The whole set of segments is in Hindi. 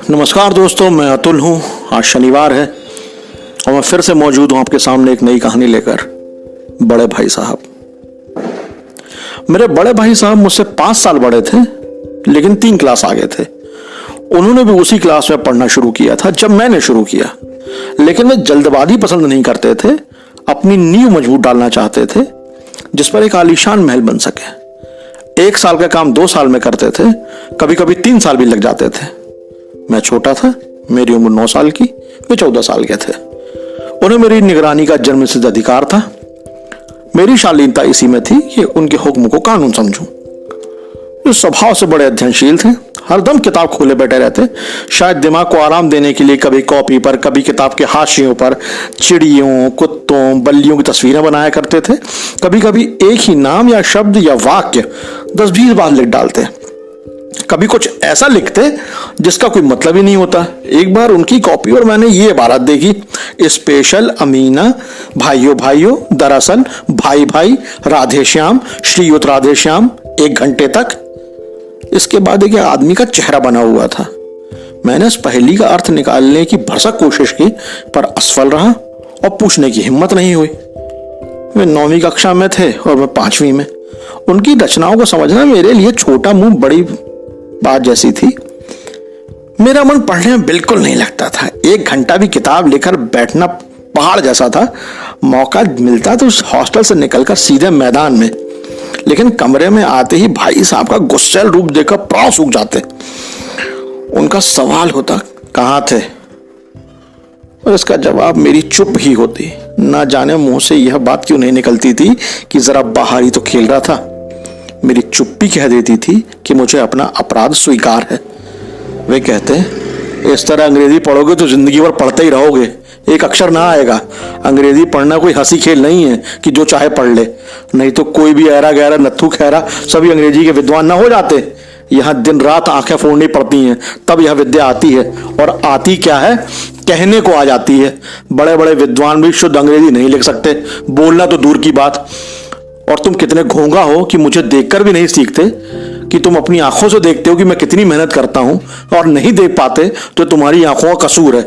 नमस्कार दोस्तों, मैं अतुल हूँ। आज शनिवार है और मैं फिर से मौजूद हूँ आपके सामने एक नई कहानी लेकर। बड़े भाई साहब। मेरे बड़े भाई साहब मुझसे 5 साल बड़े थे, लेकिन 3 क्लास आगे थे। उन्होंने भी उसी क्लास में पढ़ना शुरू किया था जब मैंने शुरू किया, लेकिन वे जल्दबाजी पसंद नहीं करते थे। अपनी नींव मजबूत डालना चाहते थे जिस पर एक आलीशान महल बन सके। 1 साल का काम 2 साल में करते थे, कभी कभी 3 साल भी लग जाते थे। मैं छोटा था, मेरी उम्र 9 साल की, वे 14 साल के थे। उन्हें मेरी निगरानी का जन्मसिद्ध अधिकार था। मेरी शालीनता इसी में थी कि उनके हुक्म को कानून समझूं। वे स्वभाव से बड़े अध्ययनशील थे, हरदम किताब खोले बैठे रहते। शायद दिमाग को आराम देने के लिए कभी कॉपी पर, कभी किताब के हाशियों पर चिड़ियों, कुत्तों, बल्लियों की तस्वीरें बनाया करते थे। कभी कभी एक ही नाम या शब्द या वाक्य 10-20 बार लिख डालते। कभी कुछ ऐसा लिखते जिसका कोई मतलब ही नहीं होता। एक बार उनकी कॉपी और मैंने ये इबारत देखी, स्पेशल अमीना, भाइयों भाइयों, दरअसल भाई भाई, राधे श्याम, श्रीयुत राधे श्याम, 1 घंटे तक। इसके बाद एक आदमी का चेहरा बना हुआ था। मैंने इस पहेली का अर्थ निकालने की भरसक कोशिश की, पर असफल रहा और पूछने की हिम्मत नहीं हुई। वे 9वीं कक्षा में थे और मैं 5वीं में। उनकी रचनाओं को समझना मेरे लिए छोटा मुंह बड़ी बात जैसी थी। मेरा मन पढ़ने में बिल्कुल नहीं लगता था। 1 घंटा भी किताब लेकर बैठना पहाड़ जैसा था। मौका मिलता तो उस हॉस्टल से निकलकर सीधे मैदान में, लेकिन कमरे में आते ही भाई साहब का गुस्सैल रूप देखकर पांव सूख जाते। उनका सवाल होता, कहाँ थे? और इसका जवाब मेरी चुप ही होती। ना जाने मुंह से यह बात क्यों नहीं निकलती थी कि जरा बाहर ही तो खेल रहा था। मेरी चुप्पी कह देती थी कि मुझे अपना अपराध स्वीकार है। वे कहते, इस तरह अंग्रेजी पढ़ोगे तो जिंदगी भर पढ़ते ही रहोगे, एक अक्षर ना आएगा। अंग्रेजी पढ़ना कोई हंसी खेल नहीं है कि जो चाहे पढ़ ले, नहीं तो कोई भी ऐरा गहरा नत्थू खैरा सभी अंग्रेजी के विद्वान ना हो जाते। यहाँ दिन रात आंखें फोड़नी पड़ती हैं, तब यह विद्या आती है। और आती क्या है, कहने को आ जाती है। बड़े बड़े विद्वान भी शुद्ध अंग्रेजी नहीं लिख सकते, बोलना तो दूर की बात। और तुम कितने घोंगा हो कि मुझे देखकर भी नहीं सीखते, कि तुम अपनी आंखों से देखते हो कि मैं कितनी मेहनत करता हूं और नहीं देख पाते तो तुम्हारी आंखों का कसूर है।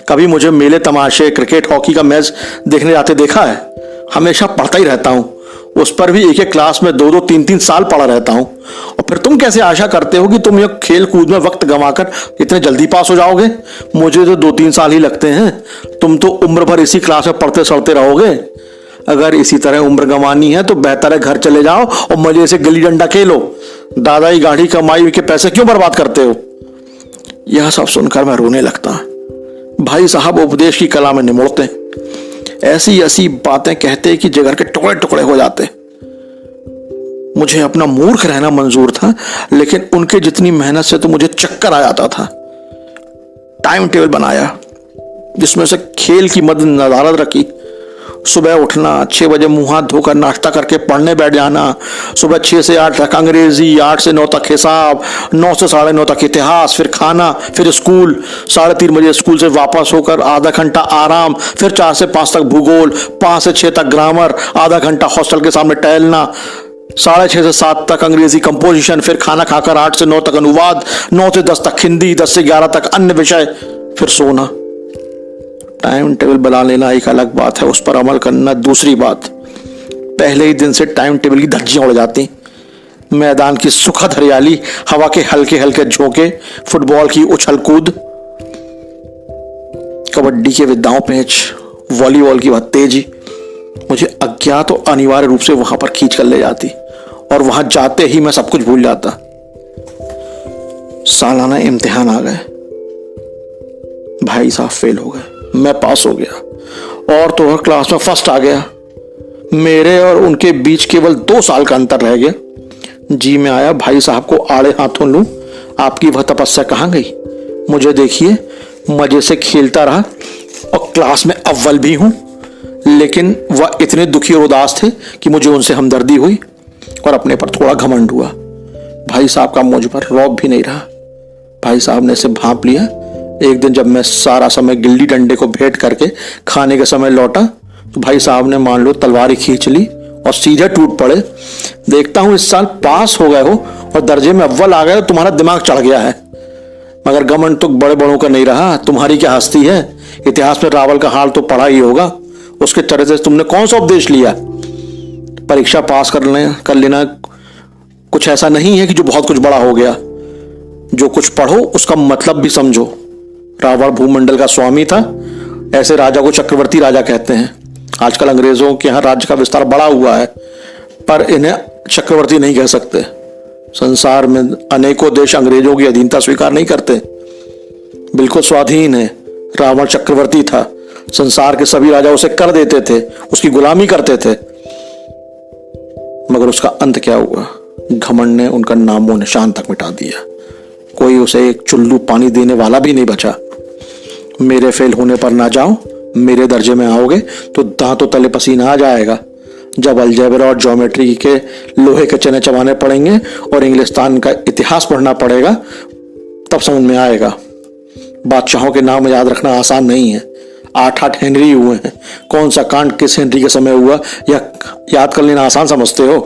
कभी मुझे मेले तमाशे, क्रिकेट, हॉकी का मैच देखने जाते देखा है? हमेशा पढ़ता ही रहता हूं। उस पर भी एक क्लास में 2-2, 3-3 साल पढ़ा रहता हूं। और फिर तुम कैसे आशा करते हो कि तुम यह खेल कूद में वक्त गंवाकर इतने जल्दी पास हो जाओगे? मुझे तो 2-3 साल ही लगते हैं। तुम तो उम्र भर इसी क्लास में पढ़ते सड़ते रहोगे। अगर इसी तरह उम्र गंवानी है तो बेहतर है घर चले जाओ और मजे से गिल्ली डंडा खेलो। दादा की गाढ़ी कमाई के पैसे क्यों बर्बाद करते हो? यह सब सुनकर मैं रोने लगता। भाई साहब उपदेश की कला में निमुड़ते, ऐसी ऐसी बातें कहते कि जिगर के टुकड़े टुकड़े हो जाते। मुझे अपना मूर्ख रहना मंजूर था, लेकिन उनके जितनी मेहनत से तो मुझे चक्कर आ जाता था। टाइम टेबल बनाया जिसमें से खेल की मद नज़ारत रखी। सुबह उठना, 6 बजे मुंह हाथ धोकर नाश्ता करके पढ़ने बैठ जाना। सुबह 6 से 8 तक अंग्रेजी, 8 से 9 तक हिसाब, 9 से 9:30 तक इतिहास, फिर खाना, फिर स्कूल। 3:30 बजे स्कूल से वापस होकर आधा घंटा आराम, फिर 4 से 5 तक भूगोल, 5 से 6 तक ग्रामर, आधा घंटा हॉस्टल के सामने टहलना, 6:30 से 7 तक अंग्रेजी कंपोजिशन, फिर खाना खाकर 8 से 9 तक अनुवाद, 9 से 10 तक हिंदी, 10 से 11 तक अन्य विषय, फिर सोना। टाइम टेबल बना लेना एक अलग बात है, उस पर अमल करना दूसरी बात। पहले ही दिन से टाइम टेबल की धज्जियां उड़ जाती। मैदान की सुखद हरियाली, हवा के हल्के हल्के झोंके, फुटबॉल की उछल कूद, कबड्डी के विदाओं पैच, वॉलीबॉल की वह तेजी मुझे अज्ञात और अनिवार्य रूप से वहां पर खींच कर ले जाती। और वहां जाते ही मैं सब कुछ भूल जाता। सालाना इम्तिहान आ गए। भाई साहब फेल हो गए, मैं पास हो गया और तो हर क्लास में फर्स्ट आ गया। मेरे और उनके बीच केवल 2 साल का अंतर रह गया। जी में आया भाई साहब को आड़े हाथों लूं, आपकी वह तपस्या कहाँ गई? मुझे देखिए, मजे से खेलता रहा और क्लास में अव्वल भी हूं। लेकिन वह इतने दुखी और उदास थे कि मुझे उनसे हमदर्दी हुई और अपने पर थोड़ा घमंड हुआ। भाई साहब का मुझ पर रौब भी नहीं रहा। भाई साहब ने इसे भांप लिया। एक दिन जब मैं सारा समय गिल्ली डंडे को भेंट करके खाने के समय लौटा तो भाई साहब ने मान लो तलवार ही खींच ली और सीधे टूट पड़े। देखता हूं इस साल पास हो गए हो और दर्जे में अव्वल आ गए तो तुम्हारा दिमाग चढ़ गया है। मगर घमंड तो बड़े बड़ों का नहीं रहा, तुम्हारी क्या हस्ती है। इतिहास में रावल का हाल तो पढ़ा ही होगा। उसके चरित्र से तुमने कौन सा उपदेश लिया। परीक्षा पास कर लेना कुछ ऐसा नहीं है कि जो बहुत कुछ बड़ा हो गया। जो कुछ पढ़ो उसका मतलब भी समझो। रावण भूमंडल का स्वामी था, ऐसे राजा को चक्रवर्ती राजा कहते हैं। आजकल अंग्रेजों के यहाँ राज्य का विस्तार बड़ा हुआ है, पर इन्हें चक्रवर्ती नहीं कह सकते। संसार में अनेकों देश अंग्रेजों की अधीनता स्वीकार नहीं करते, बिल्कुल स्वाधीन है। रावण चक्रवर्ती था, संसार के सभी राजा उसे कर देते थे, उसकी गुलामी करते थे। मगर उसका अंत क्या हुआ। घमंड ने उनका नामो निशान तक मिटा दिया। कोई उसे एक चुल्लू पानी देने वाला भी नहीं बचा। मेरे फेल होने पर ना जाओ, मेरे दर्जे में आओगे तो दांतों तले पसीना आ जाएगा। जब अलजेब्रा और ज्योमेट्री के लोहे के चने चबाने पड़ेंगे और इंग्लिस्तान का इतिहास पढ़ना पड़ेगा तब समझ में आएगा। बादशाहों के नाम याद रखना आसान नहीं है। 8 हेनरी हुए हैं, कौन सा कांड किस हेनरी के समय हुआ यह याद कर लेना आसान समझते हो।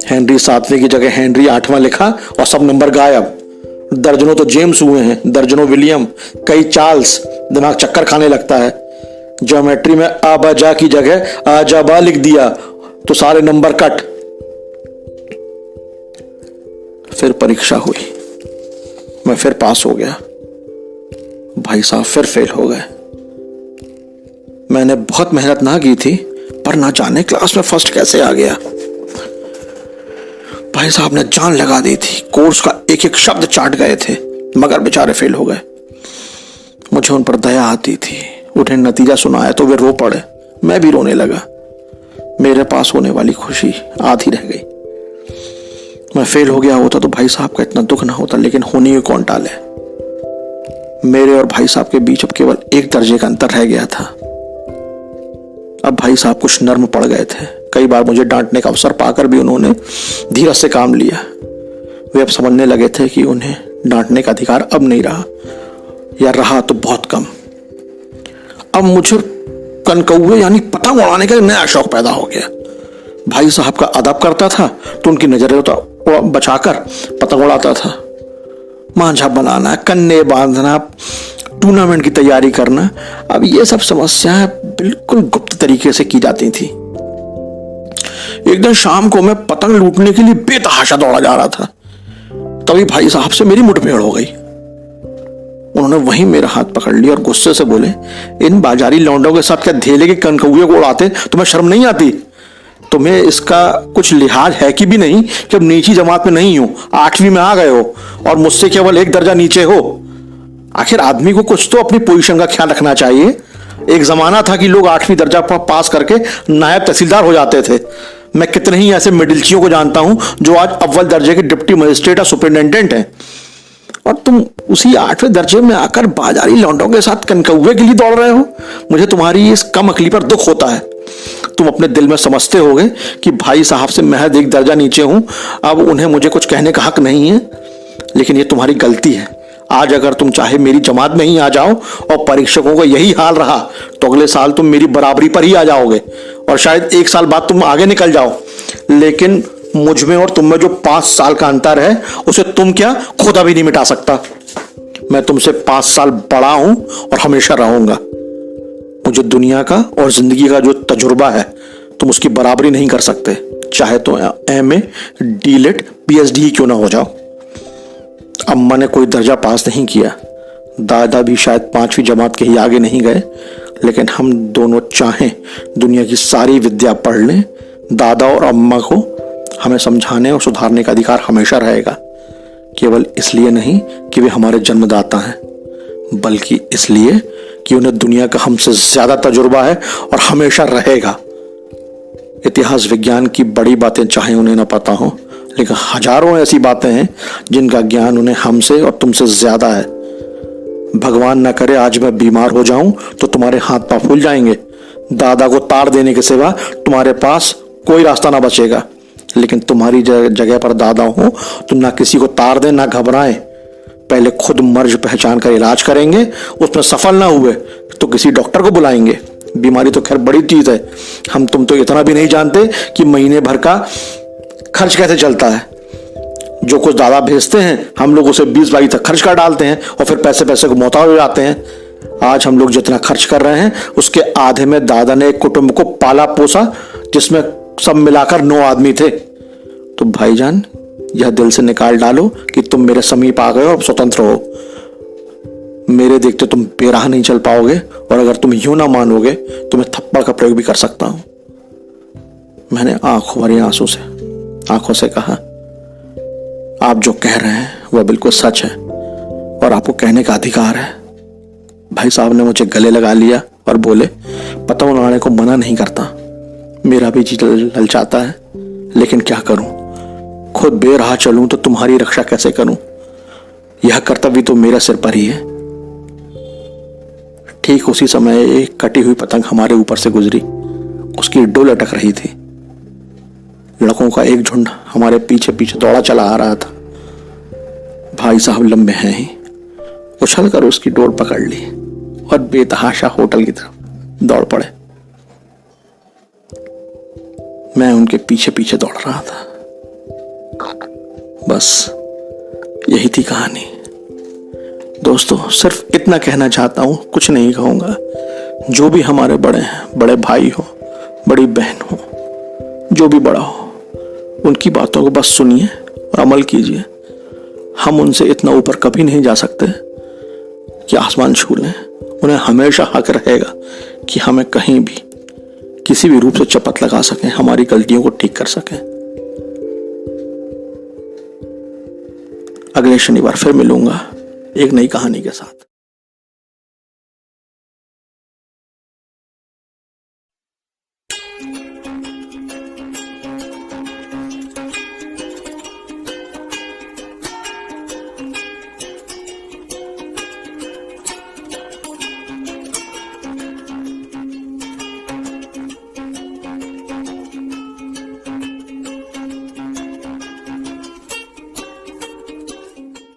हेनरी 7वें की जगह हेनरी 8वां लिखा और सब नंबर गायब। दर्जनों तो जेम्स हुए हैं, दर्जनों विलियम, कई चार्ल्स। दिमाग चक्कर खाने लगता है। ज्योमेट्री में आबाजा की जगह आजाबा लिख दिया तो सारे नंबर कट। फिर परीक्षा हुई, मैं फिर पास हो गया। भाई साहब फिर फेल हो गए। मैंने बहुत मेहनत ना की थी, पर ना जाने क्लास में फर्स्ट कैसे आ गया। भाई साहब ने जान लगा दी थी, कोर्स का एक एक शब्द चाट गए थे, मगर बेचारे फेल हो गए। मुझे उन पर दया आती थी। उन्हें नतीजा सुनाया तो वे रो पड़े, मैं भी रोने लगा। मेरे पास होने वाली खुशी आधी रह गई। मैं फेल हो गया होता तो भाई साहब का इतना दुख ना होता, लेकिन होने ही कौन टाले। मेरे और भाई साहब के बीच अब केवल एक दर्जे का अंतर रह गया था। अब भाई साहब कुछ नर्म पड़ गए थे। कई बार मुझे डांटने का अवसर पाकर भी उन्होंने धीरज से काम लिया। वे अब समझने लगे थे कि उन्हें डांटने का अधिकार अब नहीं रहा, या रहा तो बहुत कम। अब मुझे कनकौवे यानी पतंग उड़ाने का नया शौक पैदा हो गया। भाई साहब का अदब करता था तो उनकी नजरें तो बचाकर पतंग उड़ाता था। मांझा बनाना, कन्ने बांधना, टूर्नामेंट की तैयारी करना, अब ये सब समस्याएं बिल्कुल गुप्त तरीके से की जाती थी। एक दिन शाम को मैं पतंग लूटने के लिए बेतहाशा दौड़ा जा रहा था, तभी भाई साहब से मेरी मुठभेड़ हो गई। उन्होंने वहीं मेरा हाथ पकड़ लिया और गुस्से से बोले, इन बाजारी लौंडों के साथ क्या धेले के कनकौए को उड़ाते, तुम्हें शर्म नहीं आती। तुम्हें इसका कुछ लिहाज है कि भी नहीं कि अब नीची जमात में नहीं हो, 8वीं में आ गए हो और मुझसे केवल एक दर्जा नीचे हो। आखिर आदमी को कुछ तो अपनी पोजीशन का ख्याल रखना चाहिए। एक जमाना था कि लोग 8वीं दर्जा पर पास करके नायब तहसीलदार हो जाते थे। मैं कितने ही ऐसे मिडिलचियों को जानता हूं जो आज अव्वल दर्जे के डिप्टी मजिस्ट्रेट और सुपरिटेंडेंट हैं, और तुम उसी 8वें दर्जे में आकर बाजारी लौंडों के साथ कनकौवे के लिए दौड़ रहे हो। मुझे तुम्हारी इस कम अकली पर दुख होता है। तुम अपने दिल में समझते होगे कि भाई साहब से महज एक दर्जा नीचे हूं, अब उन्हें मुझे कुछ कहने का हक नहीं है, लेकिन यह तुम्हारी गलती है। आज अगर तुम चाहे मेरी जमात में ही आ जाओ और परीक्षकों का यही हाल रहा तो अगले साल तुम मेरी बराबरी पर ही आ जाओगे और शायद एक साल बाद तुम आगे निकल जाओ। लेकिन मुझ में और तुम में जो 5 साल का अंतर है उसे तुम क्या खुदा भी नहीं मिटा सकता। मैं तुमसे 5 साल बड़ा हूं और हमेशा रहूंगा। मुझे दुनिया का और जिंदगी का जो तजुर्बा है तुम उसकी बराबरी नहीं कर सकते, चाहे तो MA, DLET, PhD ही क्यों ना हो जाओ। अम्मा ने कोई दर्जा पास नहीं किया, दादा भी शायद 5वीं जमात के ही आगे नहीं गए, लेकिन हम दोनों चाहें दुनिया की सारी विद्या पढ़ लें, दादा और अम्मा को हमें समझाने और सुधारने का अधिकार हमेशा रहेगा। केवल इसलिए नहीं कि वे हमारे जन्मदाता हैं, बल्कि इसलिए कि उन्हें दुनिया का हमसे ज्यादा तजुर्बा है और हमेशा रहेगा। इतिहास विज्ञान की बड़ी बातें चाहे उन्हें न पता हो, लेकिन हजारों ऐसी बातें हैं जिनका ज्ञान उन्हें हमसे और तुमसे ज्यादा है। भगवान न करे आज मैं बीमार हो जाऊं तो तुम्हारे हाथ पांव फूल जाएंगे। दादा को ताड़ देने के सिवा तुम्हारे पास कोई रास्ता ना बचेगा। लेकिन तुम्हारी जगह पर दादा हो तो ना किसी को ताड़ दें ना घबराएं, पहले खुद मर्ज पहचान कर इलाज करेंगे, उसमें सफल ना हुए तो किसी डॉक्टर को बुलाएंगे। बीमारी तो खैर बड़ी चीज है, हम तुम तो इतना भी नहीं जानते कि महीने भर का खर्च कैसे चलता है। जो कुछ दादा भेजते हैं हम लोग उसे 20-22 तक खर्च कर डालते हैं और फिर पैसे पैसे को मोहताज हो जाते हैं। आज हम लोग जितना खर्च कर रहे हैं उसके आधे में दादा ने एक कुटुंब को पाला पोसा जिसमें सब मिलाकर 9 आदमी थे। तो भाईजान, यह दिल से निकाल डालो कि तुम मेरे समीप आ गए और स्वतंत्र हो। मेरे देखते तुम बेराह नहीं चल पाओगे, और अगर तुम यूं ना मानोगे तो मैं थप्पड़ का प्रयोग भी कर सकता हूं। मैंने आंखों भरी आंखों से कहा, आप जो कह रहे हैं वह बिल्कुल सच है और आपको कहने का अधिकार है। भाई साहब ने मुझे गले लगा लिया और बोले, पता उड़ाने को मना नहीं करता, मेरा भी जी ललचाता है, लेकिन क्या करूं, खुद बेराह चलूं तो तुम्हारी रक्षा कैसे करूं? यह कर्तव्य तो मेरे सिर पर ही है। ठीक उसी समय एक कटी हुई पतंग हमारे ऊपर से गुजरी, उसकी डोल अटक रही थी। लड़कों का एक झुंड हमारे पीछे पीछे दौड़ा चला आ रहा था। भाई साहब लंबे हैं ही, उछलकर उसकी डोर पकड़ ली और बेतहाशा होटल की तरफ दौड़ पड़े। मैं उनके पीछे पीछे दौड़ रहा था। बस यही थी कहानी। दोस्तों, सिर्फ इतना कहना चाहता हूं, कुछ नहीं कहूंगा। जो भी हमारे बड़े हैं, बड़े भाई हो, बड़ी बहन हो, जो भी बड़ा हो, उनकी बातों को बस सुनिए और अमल कीजिए। हम उनसे इतना ऊपर कभी नहीं जा सकते कि आसमान छू लें। उन्हें हमेशा हक रहेगा कि हमें कहीं भी किसी भी रूप से चपत लगा सकें, हमारी गलतियों को ठीक कर सकें। अगले शनिवार फिर मिलूंगा एक नई कहानी के साथ।